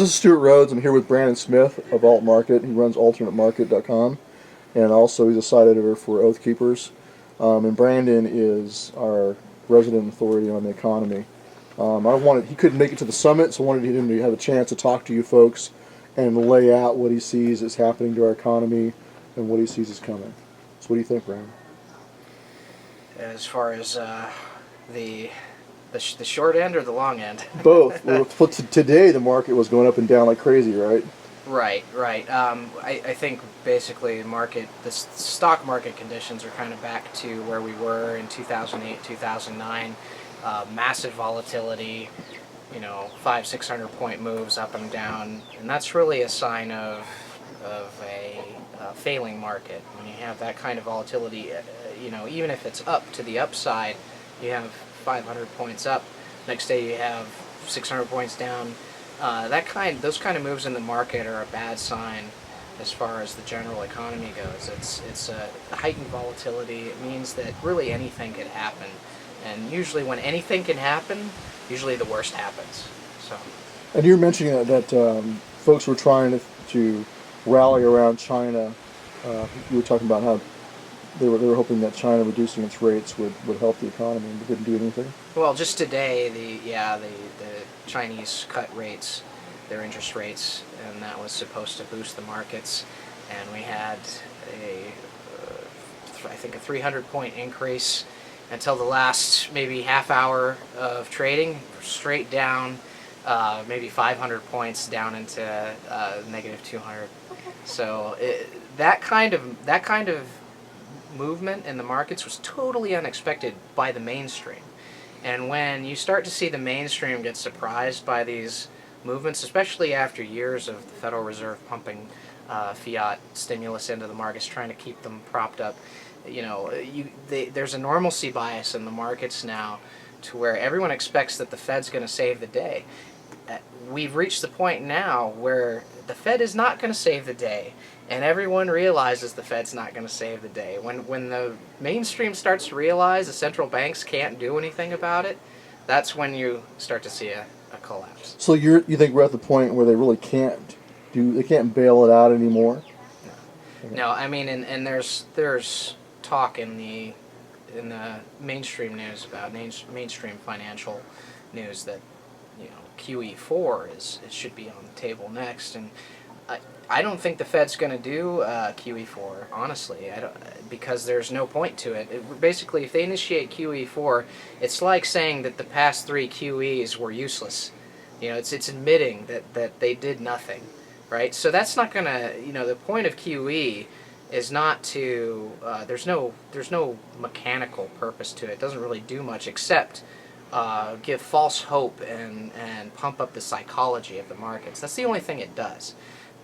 this is Stuart Rhodes. I'm here with Brandon Smith of Alt Market. He runs alternatemarket.com, and also he's a site editor for Oath Keepers. And Brandon is our resident authority on the economy. He couldn't make it to the summit, so I wanted him to have a chance to talk to you folks and lay out what he sees is happening to our economy and what he sees is coming. So what do you think, Brandon? As far as the short end or the long end? Both. Well, today the market was going up and down like crazy, right? Right. I think basically the stock market conditions are kind of back to where we were in 2008, 2009. Massive volatility, 500-600 point moves up and down, and that's really a sign of a failing market. When you have that kind of volatility, even if it's up to the upside, you have 500 points up. Next day you have 600 points down. Those kind of moves in the market are a bad sign as far as the general economy goes. It's a heightened volatility. It means that really anything could happen, and usually when anything can happen, usually the worst happens. So. And you were mentioning that folks were trying to rally around China. You were talking about how they were hoping that China reducing its rates would help the economy, and it didn't do anything. Well, just today, the Chinese cut rates, their interest rates, and that was supposed to boost the markets. And we had I think a 300-point increase until the last maybe half hour of trading, straight down, maybe 500 points down into negative 200. So that kind of movement in the markets was totally unexpected by the mainstream. And when you start to see the mainstream get surprised by these movements, especially after years of the Federal Reserve pumping fiat stimulus into the markets, trying to keep them propped up, there's a normalcy bias in the markets now to where everyone expects that the Fed's going to save the day. We've reached the point now where the Fed is not going to save the day, and everyone realizes the Fed's not going to save the day. When the mainstream starts to realize the central banks can't do anything about it, that's when you start to see a collapse. So you think we're at the point where they really can't bail it out anymore? No, I mean, and there's talk in the mainstream news about mainstream financial news that QE4 it should be on the table next, and I don't think the Fed's going to do QE4, honestly. Because there's no point to it. Basically, if they initiate QE4, it's like saying that the past 3 QEs were useless. It's admitting that they did nothing, right? So that's not going to, the point of QE is not to, there's no mechanical purpose to it. It doesn't really do much except give false hope and pump up the psychology of the markets. That's the only thing it does.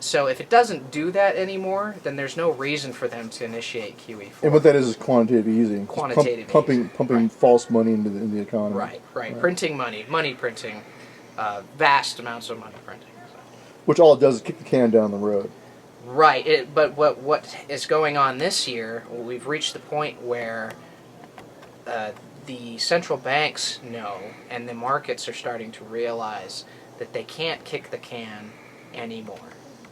So if it doesn't do that anymore, then there's no reason for them to initiate QE4. And what that is quantitative easing. Pumping right. False money into the economy. Right. Printing money printing, vast amounts of money printing. So. Which all it does is kick the can down the road. Right. But what is going on this year, we've reached the point where the central banks know, and the markets are starting to realize that they can't kick the can anymore.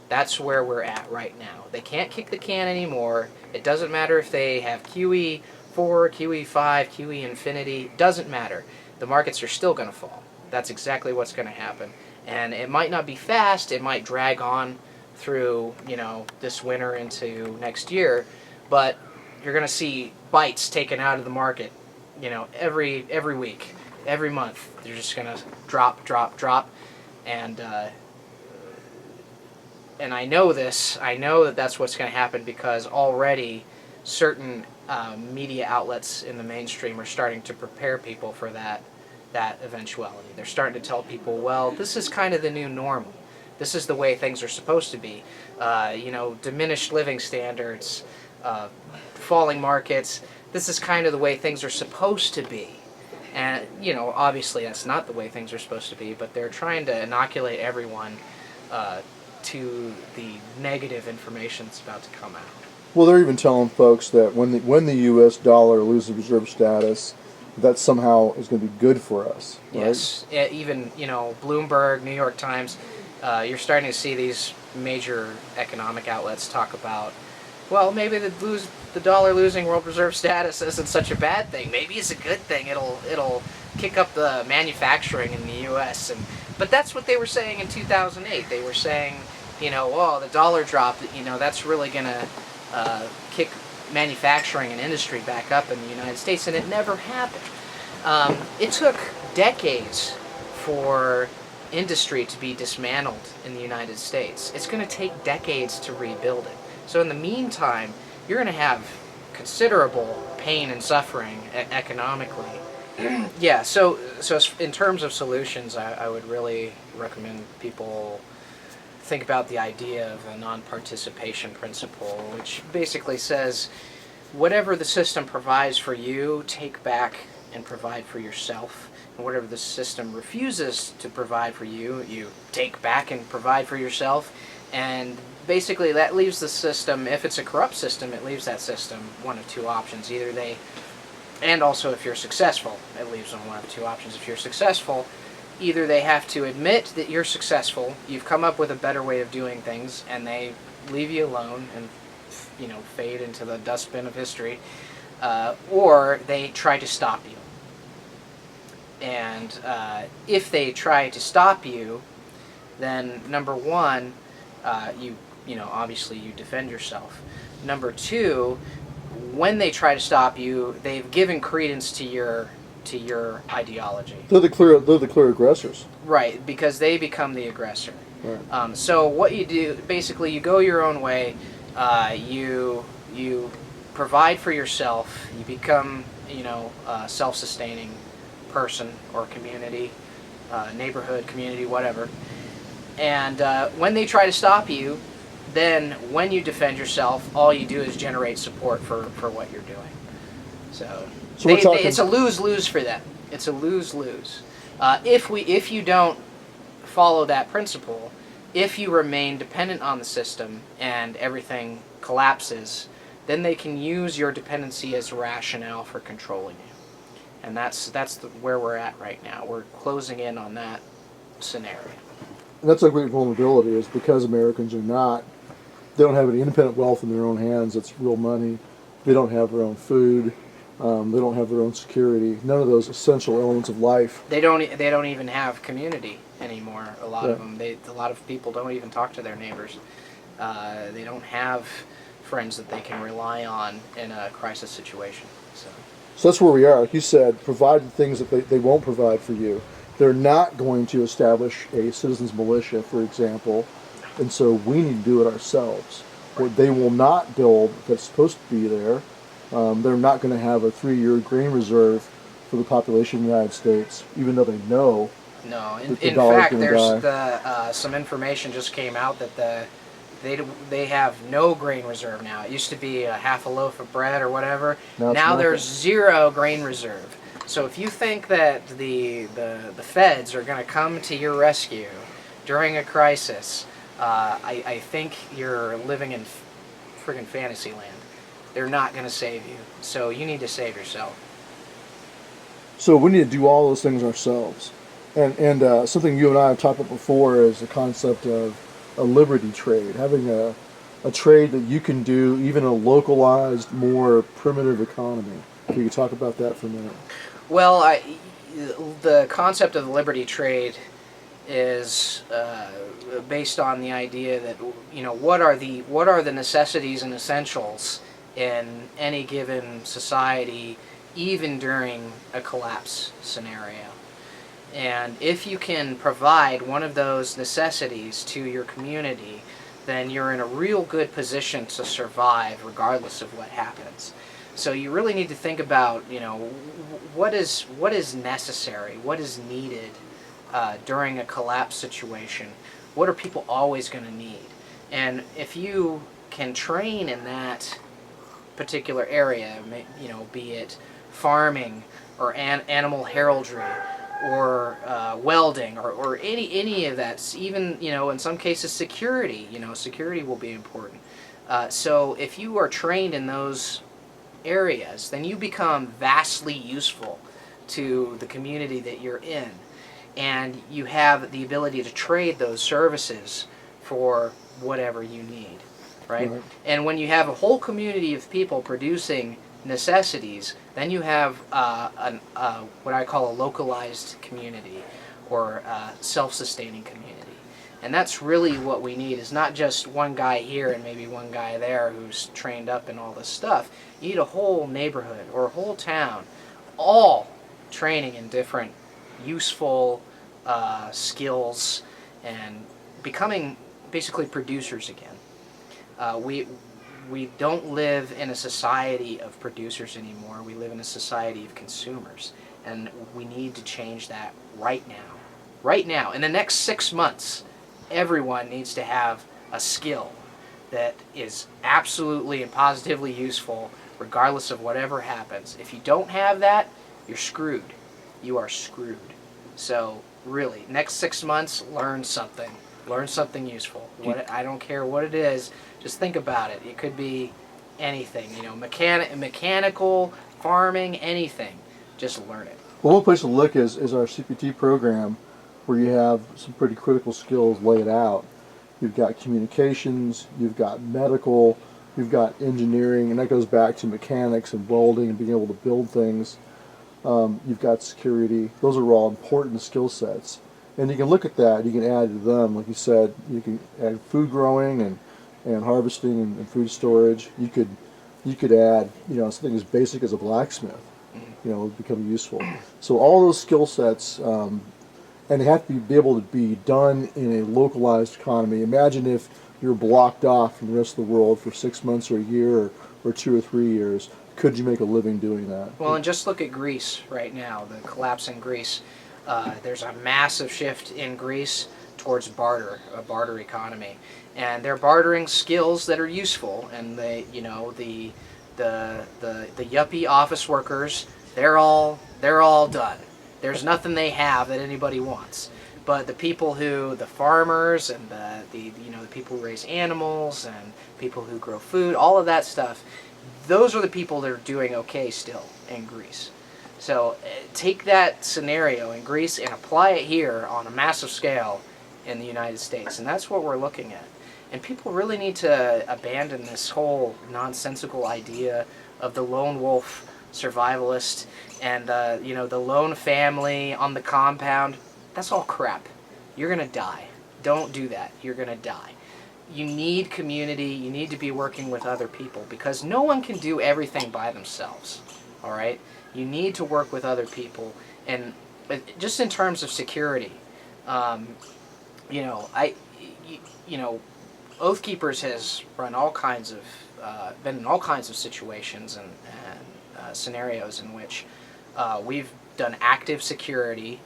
That's where we're at right now. They can't kick the can anymore. It doesn't matter if they have QE4, QE5, QE infinity. Doesn't matter. The markets are still going to fall. That's exactly what's going to happen. And it might not be fast. It might drag on through, this winter into next year. But you're going to see bites taken out of the market, every week, every month. They're just going to drop. And I know this. I know that that's what's going to happen because already certain media outlets in the mainstream are starting to prepare people for that eventuality. They're starting to tell people, well, this is kind of the new normal. This is the way things are supposed to be. Diminished living standards, falling markets. This is kind of the way things are supposed to be. And, obviously that's not the way things are supposed to be, but they're trying to inoculate everyone to the negative information that's about to come out. Well, they're even telling folks that when the U.S. dollar loses reserve status, that somehow is going to be good for us. Right? Yes, even Bloomberg, New York Times, you're starting to see these major economic outlets talk about, well, maybe the dollar losing world reserve status isn't such a bad thing. Maybe it's a good thing. It'll kick up the manufacturing in the U.S. But that's what they were saying in 2008. They were saying, oh, the dollar drop, that's really gonna kick manufacturing and industry back up in the United States, and it never happened. It took decades for industry to be dismantled in the United States. It's going to take decades to rebuild it. So in the meantime, you're going to have considerable pain and suffering economically. Yeah, so in terms of solutions, I would really recommend people think about the idea of a non-participation principle, which basically says whatever the system provides for you, take back and provide for yourself. And whatever the system refuses to provide for you, you take back and provide for yourself. And basically that leaves the system, if it's a corrupt system, it leaves that system one of two options. Either they, and also if you're successful, it leaves them one of two options. If you're successful, either they have to admit that you're successful, you've come up with a better way of doing things, and they leave you alone and fade into the dustbin of history, or they try to stop you. And if they try to stop you, then number one, obviously you defend yourself. Number two, when they try to stop you, they've given credence to your ideology. They're the clear aggressors. Right, because they become the aggressor. Right. So what you do, basically, you go your own way. You provide for yourself. You become a self-sustaining person or community, neighborhood, community, whatever. And when they try to stop you, then when you defend yourself, all you do is generate support for what you're doing. So it's a lose-lose for them. It's a lose-lose. If you don't follow that principle, if you remain dependent on the system and everything collapses, then they can use your dependency as rationale for controlling you. And that's where we're at right now. We're closing in on that scenario. And that's a great vulnerability, is because Americans they don't have any independent wealth in their own hands. It's real money. They don't have their own food. They don't have their own security. None of those essential elements of life. They don't even have community anymore. A lot of them. A lot of people don't even talk to their neighbors. They don't have friends that they can rely on in a crisis situation. So that's where we are. Like you said, provide the things that they won't provide for you. They're not going to establish a citizens militia, for example, and so we need to do it ourselves. What they will not build that's supposed to be there, they're not going to have a 3-year grain reserve for the population of the United States, even though they know. No, that the in dollar's fact, gonna there's some information just came out that they have no grain reserve now. It used to be a half a loaf of bread or whatever. Now there's zero grain reserve. So if you think that the feds are going to come to your rescue during a crisis, I think you're living in friggin' fantasy land. They're not going to save you. So you need to save yourself. So we need to do all those things ourselves. And something you and I have talked about before is the concept of a liberty trade, having a trade that you can do even in a localized, more primitive economy. Can you talk about that for a minute? Well, the concept of the liberty trade is based on the idea that what are the necessities and essentials in any given society, even during a collapse scenario. And if you can provide one of those necessities to your community, then you're in a real good position to survive regardless of what happens. So you really need to think about, what is necessary, what is needed during a collapse situation. What are people always going to need? And if you can train in that particular area, be it farming or animal heraldry, or welding, or any of that, even in some cases security. Security will be important. So if you are trained in those areas, then you become vastly useful to the community that you're in. and you have the ability to trade those services for whatever you need, right? Right. And when you have a whole community of people producing necessities, then you have what I call a localized community, or self-sustaining community. And that's really what we need, is not just one guy here and maybe one guy there who's trained up in all this stuff. You need a whole neighborhood or a whole town, all training in different useful skills and becoming basically producers again. We don't live in a society of producers anymore. We live in a society of consumers. And we need to change that right now. Right now, in the next 6 months, everyone needs to have a skill that is absolutely and positively useful regardless of whatever happens. If you don't have that, you're screwed. You are screwed. So really, next 6 months, learn something. Learn something useful. I don't care what it is. Just think about it. It could be anything. You know, mechanical, farming, anything. Just learn it. Well, one place to look is our CPT program, where you have some pretty critical skills laid out. You've got communications, you've got medical, you've got engineering, and that goes back to mechanics and welding and being able to build things. You've got security. Those are all important skill sets. And you can look at that, you can add to them, like you said, you can add food growing and harvesting and food storage. You could add, something as basic as a blacksmith, become useful. So all those skill sets, and they have to be able to be done in a localized economy. Imagine if you're blocked off from the rest of the world for 6 months or a year or 2 or 3 years. Could you make a living doing that? Well, and just look at Greece right now, the collapse in Greece. There's a massive shift in Greece towards barter, a barter economy, and they're bartering skills that are useful. And the yuppie office workers, they're all done. There's nothing they have that anybody wants. But the people the farmers and the people who raise animals and people who grow food, all of that stuff, those are the people that are doing okay still in Greece. So take that scenario in Greece and apply it here on a massive scale in the United States. And that's what we're looking at. And people really need to abandon this whole nonsensical idea of the lone wolf survivalist and the lone family on the compound. That's all crap. You're going to die. Don't do that. You're going to die. You need community. You need to be working with other people because no one can do everything by themselves. All right? You need to work with other people. And just in terms of security, Oath Keepers has run all kinds of, been in all kinds of situations and scenarios in which we've done active security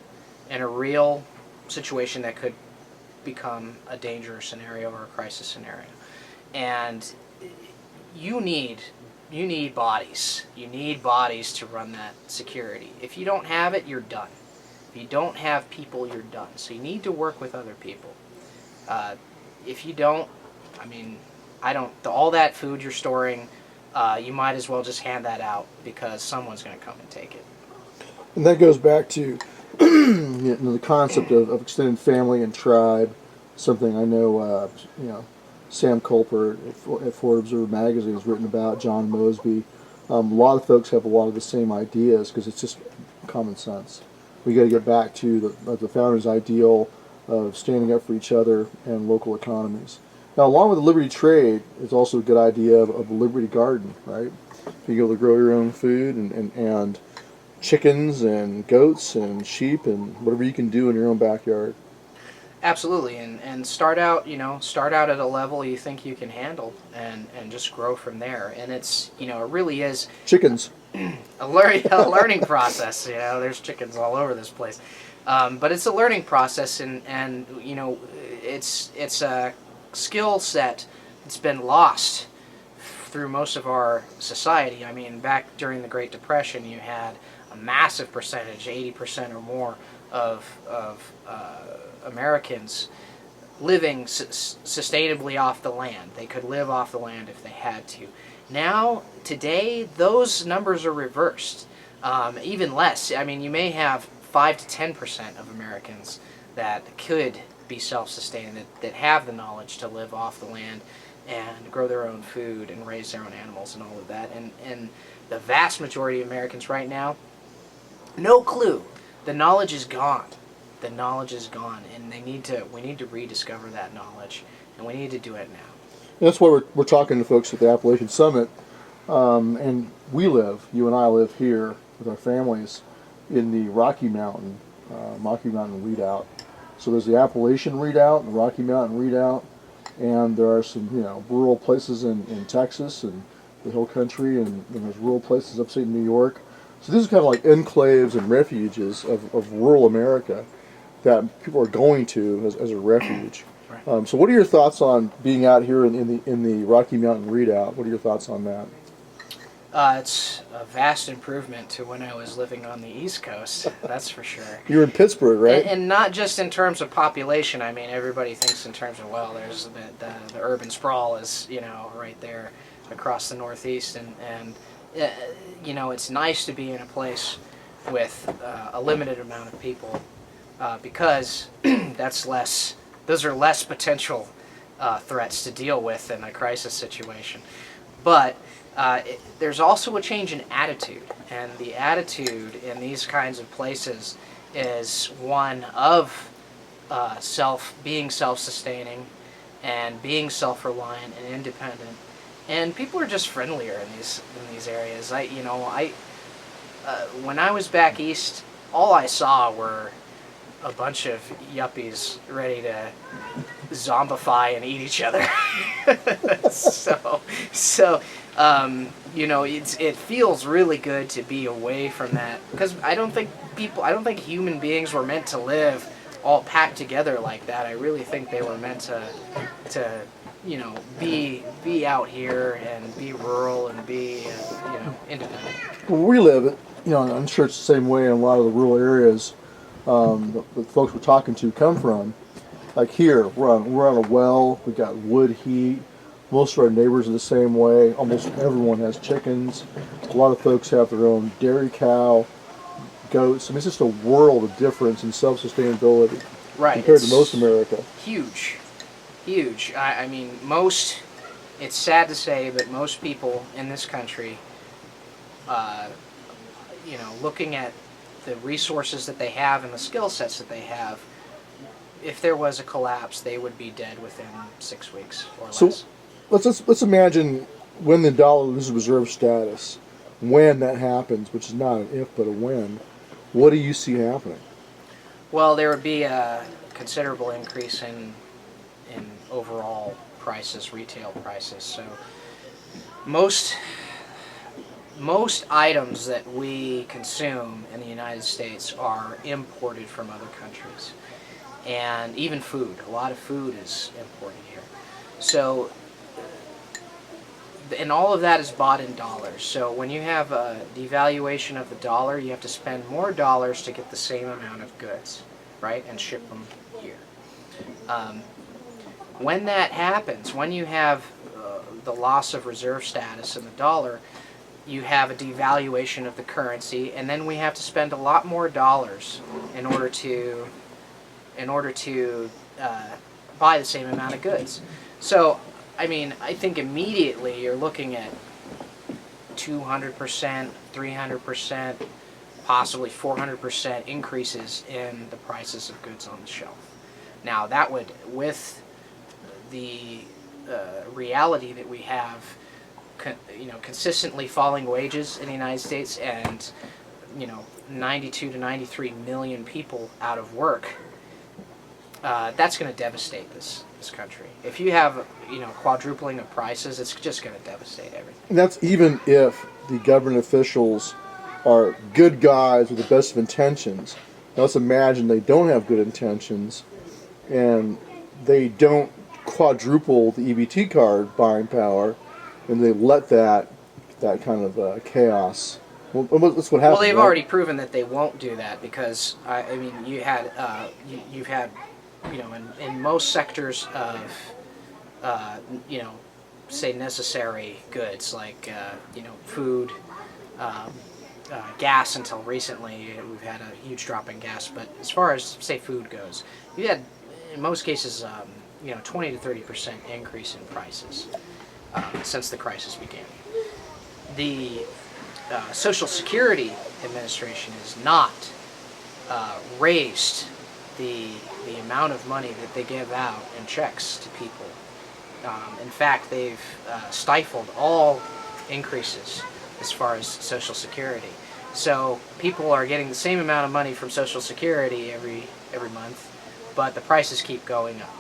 in a real situation that could become a dangerous scenario or a crisis scenario. And you need bodies. You need bodies to run that security. If you don't have it, you're done. If you don't have people, you're done. So you need to work with other people. If you don't, all that food you're storing, you might as well just hand that out because someone's going to come and take it. And that goes back to the concept of extended family and tribe. Something I know, Sam Culper at Ford Observer Magazine has written about, John Mosby. A lot of folks have a lot of the same ideas because it's just common sense. We got to get back to the founder's ideal of standing up for each other and local economies. Now, along with the Liberty Trade, it's also a good idea of a Liberty Garden, right? Being able to grow your own food and chickens and goats and sheep and whatever you can do in your own backyard. Absolutely, and start out at a level you think you can handle, and just grow from there. And it's it really is chickens a learning process. There's chickens all over this place, but it's a learning process, and it's a skill set that's been lost through most of our society. I mean, back during the Great Depression, you had a massive percentage, 80% or more of Americans living sustainably off the land. They could live off the land if they had to. Now, today, those numbers are reversed. Even less. I mean, you may have 5 to 10% of Americans that could be self-sustaining, that have the knowledge to live off the land and grow their own food and raise their own animals and all of that. And the vast majority of Americans right now, no clue. The knowledge is gone. The knowledge is gone, and we need to rediscover that knowledge, and we need to do it now. That's why we're talking to folks at the Appalachian Summit, and you and I live here with our families in the Rocky Mountain Redoubt. So there's the Appalachian Redoubt and the Rocky Mountain Redoubt, and there are some rural places in Texas and the Hill Country, and there's rural places upstate New York. So these are kind of like enclaves and refuges of rural America that people are going to as a refuge. Right. So what are your thoughts on being out here in the Rocky Mountain Redoubt? What are your thoughts on that? It's a vast improvement to when I was living on the East Coast, that's for sure. You're in Pittsburgh, right? And not just in terms of population. I mean, everybody thinks in terms of, well, there's the urban sprawl is, right there across the Northeast. And it's nice to be in a place with a limited amount of people because those are less potential threats to deal with in a crisis situation. But there's also a change in attitude, and the attitude in these kinds of places is one of being self-sustaining and being self-reliant and independent. And people are just friendlier in these areas. When I was back east, all I saw were a bunch of yuppies ready to zombify and eat each other. It feels really good to be away from that, because I don't think human beings were meant to live all packed together like that. I really think they were meant to be out here and be rural and be independent. Well, we live, I'm sure it's the same way in a lot of the rural areas the folks we're talking to come from. Like here, we're on a well. We got wood heat. Most of our neighbors are the same way. Almost everyone has chickens. A lot of folks have their own dairy cow, goats. I mean, it's just a world of difference in self-sustainability compared to most America. Huge. I mean, it's sad to say, but most people in this country, looking at the resources that they have and the skill sets that they have, if there was a collapse, they would be dead within 6 weeks or less. So let's imagine when the dollar loses reserve status, when that happens, which is not an if but a when. What do you see happening? Well, there would be a considerable increase in overall prices, retail prices. So most items that we consume in the United States are imported from other countries. And even food. A lot of food is imported here. So, and all of that is bought in dollars. So when you have a devaluation of the dollar, you have to spend more dollars to get the same amount of goods, right? And ship them here. When that happens, when you have the loss of reserve status in the dollar, you have a devaluation of the currency, and then we have to spend a lot more dollars in order to buy the same amount of goods. So, I mean, I think immediately you're looking at 200%, 300%, possibly 400% increases in the prices of goods on the shelf. Now, that would, with the reality that we have, consistently falling wages in the United States and, 92 to 93 million people out of work, that's going to devastate this country. If you have, quadrupling of prices, it's just going to devastate everything. And that's even if the government officials are good guys with the best of intentions. Now let's imagine they don't have good intentions and they don't quadruple the EBT card buying power, and they let that kind of chaos. Well, that's what happened. Well, they've right? already proven that they won't do that, because you've had in most sectors of say necessary goods like food, gas until recently. We've had a huge drop in gas, but as far as say food goes, you had in most cases 20 to 30% increase in prices since the crisis began. The Social Security Administration has not raised the amount of money that they give out in checks to people. In fact, they've stifled all increases as far as Social Security. So people are getting the same amount of money from Social Security every month, but the prices keep going up,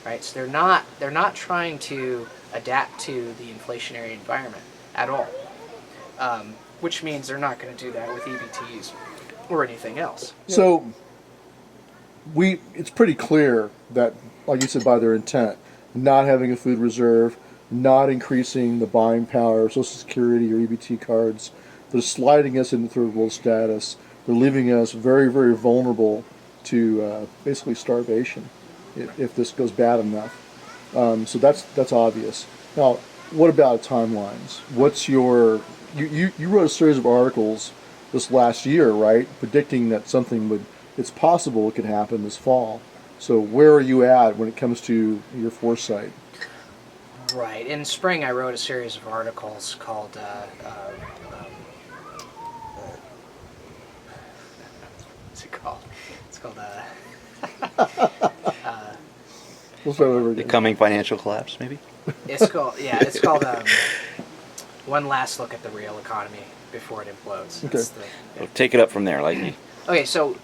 right? So they're not trying to adapt to the inflationary environment at all, which means they're not going to do that with EBTs or anything else. So it's pretty clear that, like you said, by their intent, not having a food reserve, not increasing the buying power of Social Security or EBT cards, they're sliding us into third world status. They're leaving us very, very vulnerable to basically starvation if this goes bad enough. So that's obvious. Now, what about timelines? What's your you wrote a series of articles this last year, right, predicting that it's possible it could happen this fall. So where are you at when it comes to your foresight? Right. In spring, I wrote a series of articles called what's it called? It's called We'll start over again. The coming financial collapse, maybe? it's called One Last Look at the Real Economy Before It Implodes. Okay. So take it up from there, Lightning. Okay, so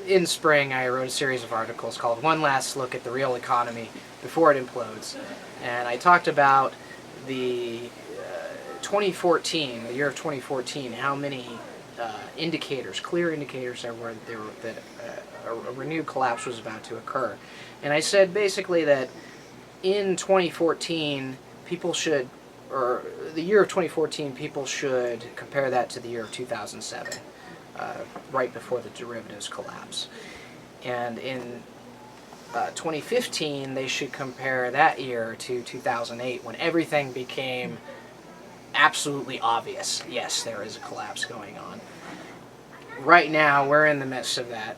in spring I wrote a series of articles called One Last Look at the Real Economy Before It Implodes, and I talked about the 2014, the year of 2014, how many clear indicators there were that a renewed collapse was about to occur. And I said basically that in 2014, the year of 2014, people should compare that to the year of 2007, right before the derivatives collapse. And in 2015, they should compare that year to 2008, when everything became absolutely obvious. Yes, there is a collapse going on. Right now, we're in the midst of that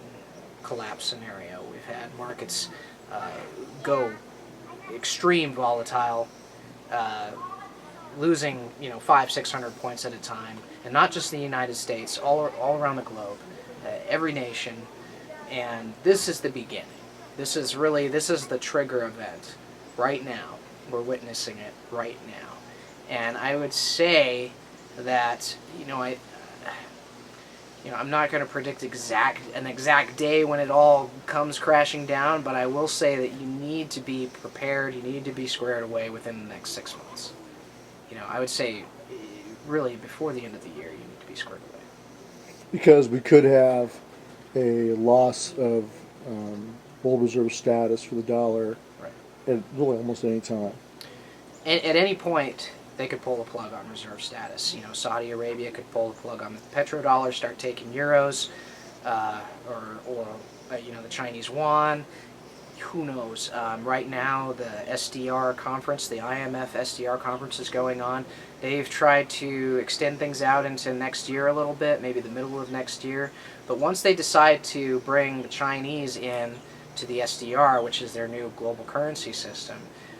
collapse scenario. We've had markets go extreme volatile, losing 500-600 points at a time, and not just the United States, all around the globe, every nation. And this is the beginning. This is the trigger event right now. We're witnessing it right now. And I would say that I'm not going to predict an exact day when it all comes crashing down, but I will say that you need to be prepared. You need to be squared away within the next 6 months. I would say really before the end of the year you need to be squared away. Because we could have a loss of world reserve status for the dollar, right, at really almost any time. And at any point, they could pull the plug on reserve status. Saudi Arabia could pull the plug on the petrodollar, start taking euros, or the Chinese yuan. Who knows? Right now, the SDR conference, the IMF SDR conference is going on. They've tried to extend things out into next year a little bit, maybe the middle of next year. But once they decide to bring the Chinese in to the SDR, which is their new global currency system,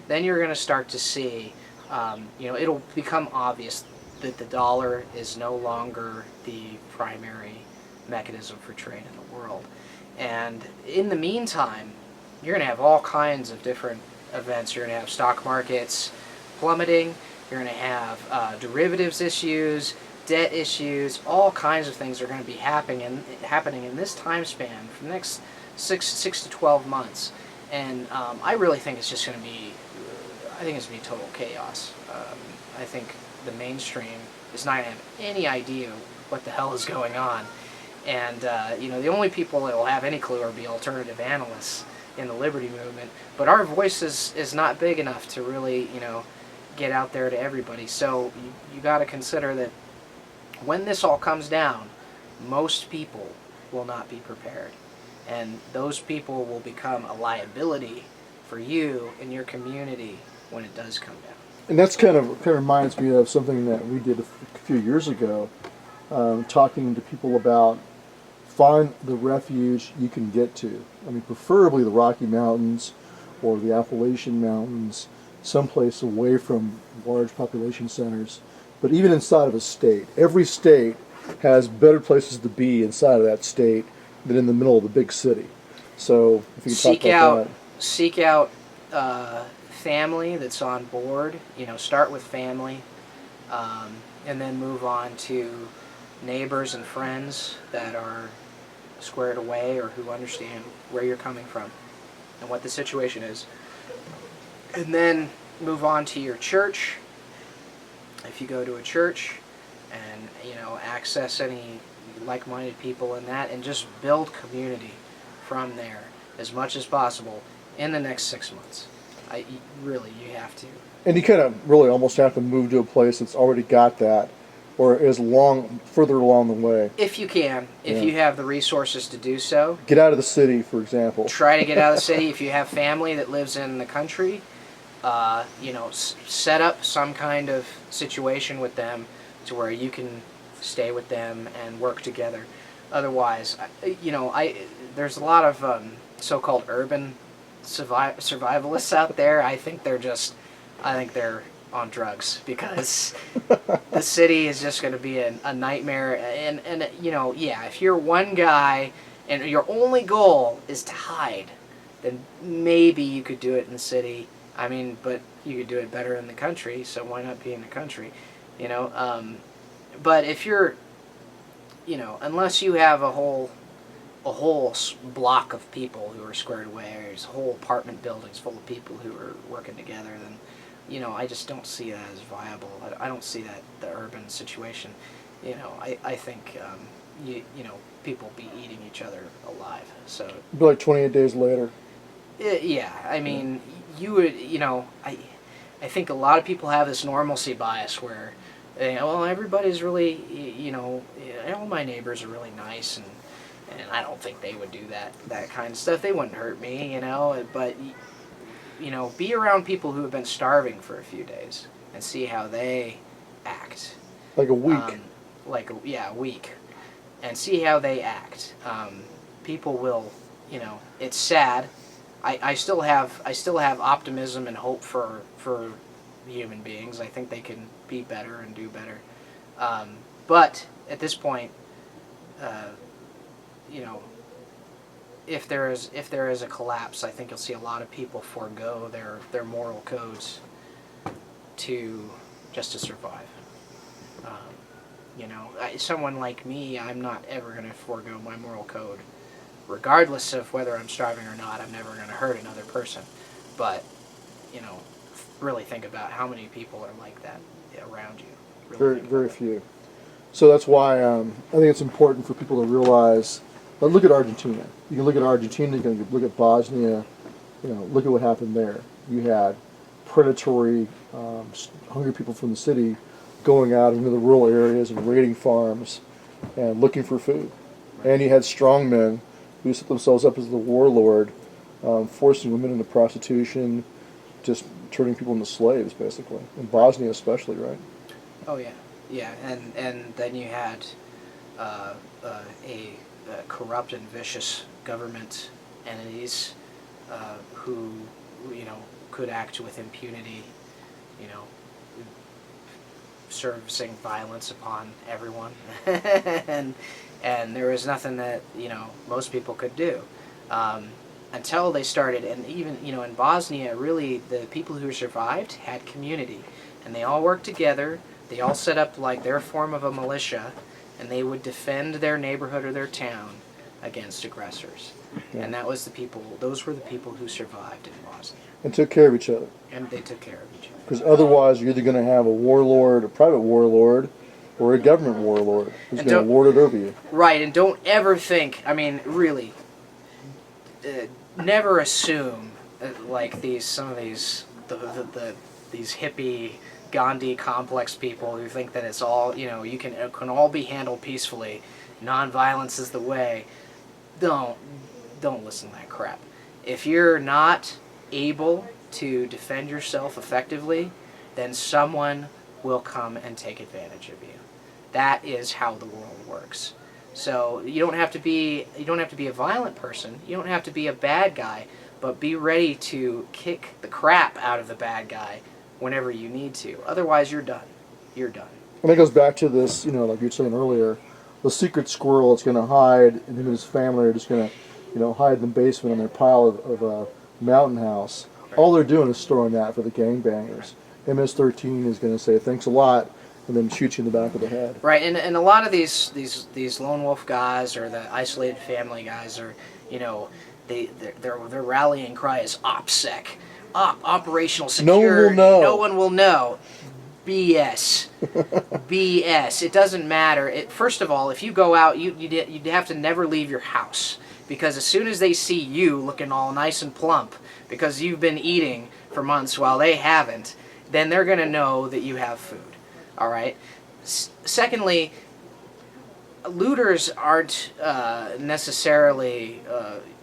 then you're going to start to see, it'll become obvious that the dollar is no longer the primary mechanism for trade in the world. And in the meantime, you're going to have all kinds of different events. You're going to have stock markets plummeting. You're going to have derivatives issues, debt issues. All kinds of things are going to be happening in this time span for the next six to 12 months. And I really think it's just going to be, total chaos. I think the mainstream is not going to have any idea what the hell is going on. And the only people that will have any clue are the alternative analysts in the liberty movement, but our voice is not big enough to really get out there to everybody. So you got to consider that when this all comes down, most people will not be prepared, and those people will become a liability for you and your community when it does come down. And that's kind of reminds me of something that we did a few years ago. talking to people about find the refuge you can get to. I mean, preferably the Rocky Mountains or the Appalachian Mountains, someplace away from large population centers. But even inside of a state, every state has better places to be inside of that state than in the middle of the big city. So if you could talk about Seek out family that's on board. Start with family, and then move on to neighbors and friends that are squared away or who understand where you're coming from and what the situation is. And then move on to your church. If you go to a church, and access any like-minded people in that, and just build community from there as much as possible in the next 6 months. You have to. And you kind of really almost have to move to a place that's already got that, or is further along the way. If you can, if you have the resources to do so. Get out of the city, for example. Try to get out of the city. If you have family that lives in the country, set up some kind of situation with them to where you can stay with them and work together. Otherwise, there's a lot of so-called urban survivalists out there. I think they're on drugs, because the city is just going to be a nightmare. And if you're one guy and your only goal is to hide, then maybe you could do it in the city. I mean, but you could do it better in the country, so why not be in the country? But if you're, unless you have a whole block of people who are squared away, or there's whole apartment buildings full of people who are working together, then, I just don't see that as viable. I don't see that, the urban situation. I think, people be eating each other alive. So It'd be like 28 days later. yeah, I mean, you would, I think a lot of people have this normalcy bias where, everybody's really, all my neighbors are really nice, and I don't think they would do that kind of stuff. They wouldn't hurt me, but, be around people who have been starving for a few days and see how they act. Like a week. A week. And see how they act. People will, it's sad. I still have optimism and hope for human beings. I think they can be better and do better. But at this point, if there is a collapse, I think you'll see a lot of people forego their moral codes just to survive. Someone like me, I'm not ever going to forego my moral code. Regardless of whether I'm starving or not, I'm never going to hurt another person. But, really think about how many people are like that around you. Very, very few. So that's why I think it's important for people to realize. But look at Argentina. You can look at Argentina. You can look at Bosnia. Look at what happened there. You had predatory, hungry people from the city going out into the rural areas and raiding farms and looking for food. And you had strong men who set themselves up as the warlord, forcing women into prostitution, just turning people into slaves, basically. In Bosnia especially, right? Oh, yeah. Yeah, and then you had a corrupt and vicious government entities who, could act with impunity, servicing violence upon everyone. and there was nothing that, most people could do. Until they started, and even, in Bosnia, really, the people who survived had community. And they all worked together. They all set up, like, their form of a militia, and they would defend their neighborhood or their town against aggressors. Yeah. And those were the people who survived in Bosnia. And took care of each other. And they took care of each other. Because otherwise you're either going to have a warlord, a private warlord, or a government warlord who's going to lord it over you. Right, and don't ever think, really, never assume, some of these hippie, Gandhi complex people who think that it's all, it can all be handled peacefully, nonviolence is the way. Don't listen to that crap. If you're not able to defend yourself effectively, then someone will come and take advantage of you. That is how the world works. So you don't have to be a violent person. You don't have to be a bad guy, but be ready to kick the crap out of the bad guy whenever you need to. Otherwise, you're done. You're done. And it goes back to this, like you were saying earlier, the secret squirrel that's going to hide, and him and his family are just going to, hide in the basement on their pile of a mountain house. Right. All they're doing is storing that for the gangbangers. MS-13 is going to say thanks a lot, and then shoot you in the back of the head. Right, and a lot of these lone wolf guys or the isolated family guys are, their rallying cry is OPSEC, operational security. No one will know. BS. BS. It doesn't matter. First of all, if you go out, you'd have to never leave your house, because as soon as they see you looking all nice and plump because you've been eating for months while they haven't, then they're going to know that you have food. All right? Secondly, looters aren't necessarily,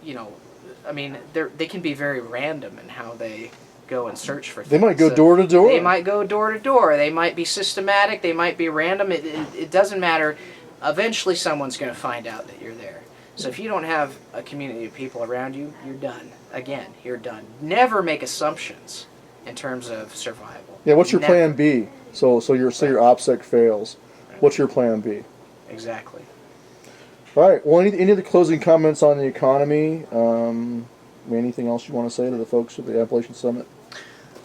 they can be very random in how they go and search for things. They might go door to door. They might go door to door. They might be systematic. They might be random. It doesn't matter. Eventually someone's going to find out that you're there. So if you don't have a community of people around you, you're done. Again, you're done. Never make assumptions in terms of survival. Yeah, what's your Never. plan B? So your OPSEC fails. What's your plan B? Exactly. All right. Well, any other closing comments on the economy? Anything else you want to say to the folks at the Appalachian Summit?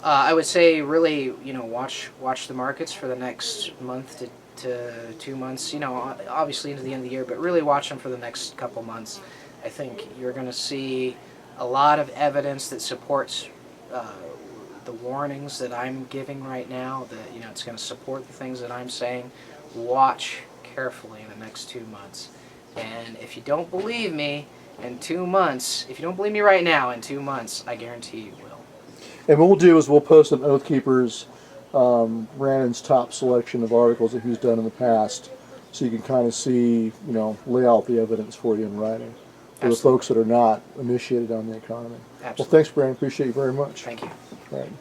I would say really, watch the markets for the next month to 2 months. Obviously into the end of the year, but really watch them for the next couple months. I think you're going to see a lot of evidence that supports the warnings that I'm giving right now. That it's going to support the things that I'm saying. Watch carefully in the next 2 months, and if you don't believe me in 2 months, if you don't believe me right now, in 2 months, I guarantee you will. And what we'll do is we'll post an Oath Keepers, Brandon's top selection of articles that he's done in the past, so you can kind of see, lay out the evidence for you in writing for the folks that are not initiated on the economy. Absolutely. Well, thanks, Brandon. Appreciate you very much. Thank you. All right.